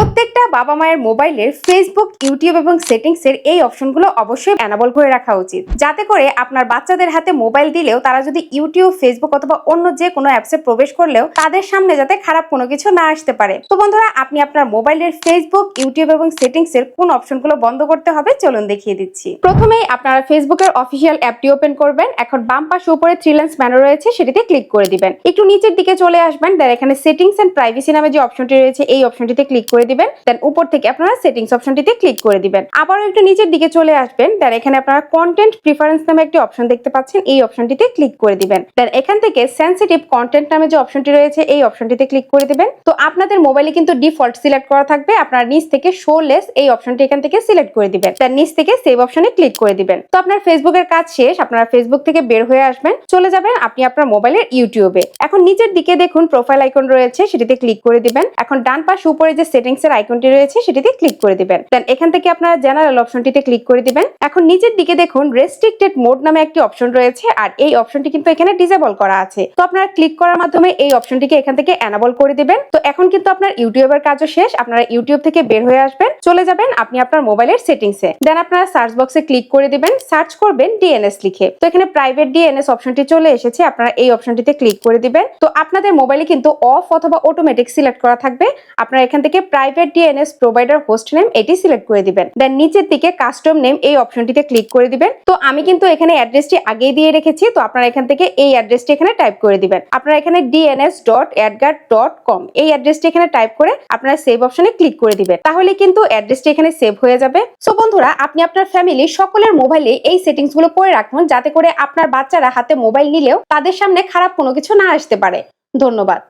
প্রত্যেকটা বাবা মায়ের মোবাইলের ফেসবুক, ইউটিউব এবং সেটিংসের এই অপশনগুলো অবশ্যই এনাবল করে রাখা উচিত, যাতে করে আপনার বাচ্চাদের হাতে মোবাইল দিলেও তারা যদি ইউটিউব, ফেসবুক অথবা অন্য যে কোনো অ্যাপসে প্রবেশ করলেও তাদের সামনে যাতে খারাপ কোনো কিছু না আসতে পারে। তো বন্ধুরা, আপনি আপনার মোবাইলের ফেসবুক, ইউটিউব এবং সেটিংসের কোন অপশনগুলো বন্ধ করতে হবে চলুন দেখিয়ে দিচ্ছি। প্রথমেই আপনারা ফেসবুকের অফিসিয়াল অ্যাপটি ওপেন করবেন। এখন বাম পাশে উপরে থ্রি লাইন্স মেনু রয়েছে, সেটিতে ক্লিক করে দিবেন। একটু নিচের দিকে চলে আসবেন, দেন এখানে সেটিংস এন্ড প্রাইভেসি নামে যে অপশনটি রয়েছে এই অপশনটিতে ক্লিক করে দিবেন। দেন উপর থেকে আপনারা সেটিংস অপশনটিতে ক্লিক করে দিবেন। আবারও একটু নিচের দিকে চলে আসবেন, দেন এখানে আপনারা কন্টেন্ট প্রিফারেন্স নামে একটি অপশন দেখতে পাচ্ছেন, এই অপশনটিতে ক্লিক করে দিবেন। দেন এখান থেকে সেনসিটিভ কন্টেন্ট নামে যে অপশনটি রয়েছে এই অপশনটিতে ক্লিক করে দিবেন। তো আপনাদের মোবাইলে কিন্তু ডিফল্ট সিলেক্ট করা থাকবে, আপনারা নিচ থেকে শো লেস এই অপশনটি এখান থেকে সিলেক্ট করে দিবেন। দেন নিচ থেকে সেভ অপশনে ক্লিক করে দিবেন। তো আপনার ফেসবুকের কাজ শেষ, আপনারা ফেসবুক থেকে বের হয়ে আসবেন, চলে যাবেন আপনি আপনার মোবাইলের ইউটিউবে। এখন নিচের দিকে দেখুন প্রোফাইল আইকন রয়েছে, সেটিতে ক্লিক করে দিবেন। এখন ডান পাশে উপরে যে সেটিংস এর আইকনটি রয়েছে সেটিতে ক্লিক করে দিবেন। দেন এখান থেকে আপনারা জেনারেল অপশনটিতে ক্লিক করে দিবেন। এখন নিচের দিকে দেখুন রেস্ট্রিক্টেড মোড নামে একটি অপশন রয়েছে, আর এই অপশনটি কিন্তু এখানে ডিসেবল করা আছে। তো আপনারা ক্লিক করার মাধ্যমে এই অপশনটিকে এখান থেকে এনাবল করে দিবেন। তো এখন কিন্তু আপনার ইউটিউবের কাজও শেষ, আপনারা ইউটিউব থেকে বের হয়ে আসবেন, চলে যাবেন আপনি আপনার মোবাইলের সেটিংসে। দেন আপনারা সার্চ বক্সে ক্লিক করে দিবেন, সার্চ করবেন ডিএনএস লিখে। তো এখানে প্রাইভেট ডিএনএস অপশনটি চলে এসেছে, আপনারা এই অপশনটিতে ক্লিক করে দিবেন। তো আপনাদের মোবাইলে কিন্তু অফ অথবা অটোমেটিক সিলেক্ট করা থাকবে, আপনারা এখান থেকে private DNS provider host name এটি সিলেক্ট করে দিবেন। দেন নিচের দিকে কাস্টম নেম এই অপশনটিতে ক্লিক করে দিবেন। তো আমি কিন্তু এখানে অ্যাড্রেসটি আগেই দিয়ে রেখেছি, তো আপনারা এখান থেকে এই অ্যাড্রেসটি এখানে টাইপ করে দিবেন। আপনারা এখানে dns.adguard.com এই অ্যাড্রেসটি এখানে টাইপ করে আপনারা সেভ অপশনে ক্লিক করে দিবেন, তাহলে কিন্তু অ্যাড্রেসটি এখানে সেভ হয়ে যাবে। সো বন্ধুরা, আপনি আপনার ফ্যামিলি সকলের মোবাইলে এই সেটিংস গুলো করে রাখুন, যাতে করে আপনার বাচ্চারা হাতে মোবাইল নিলেও তাদের সামনে খারাপ কোনো কিছু না আসতে পারে। ধন্যবাদ।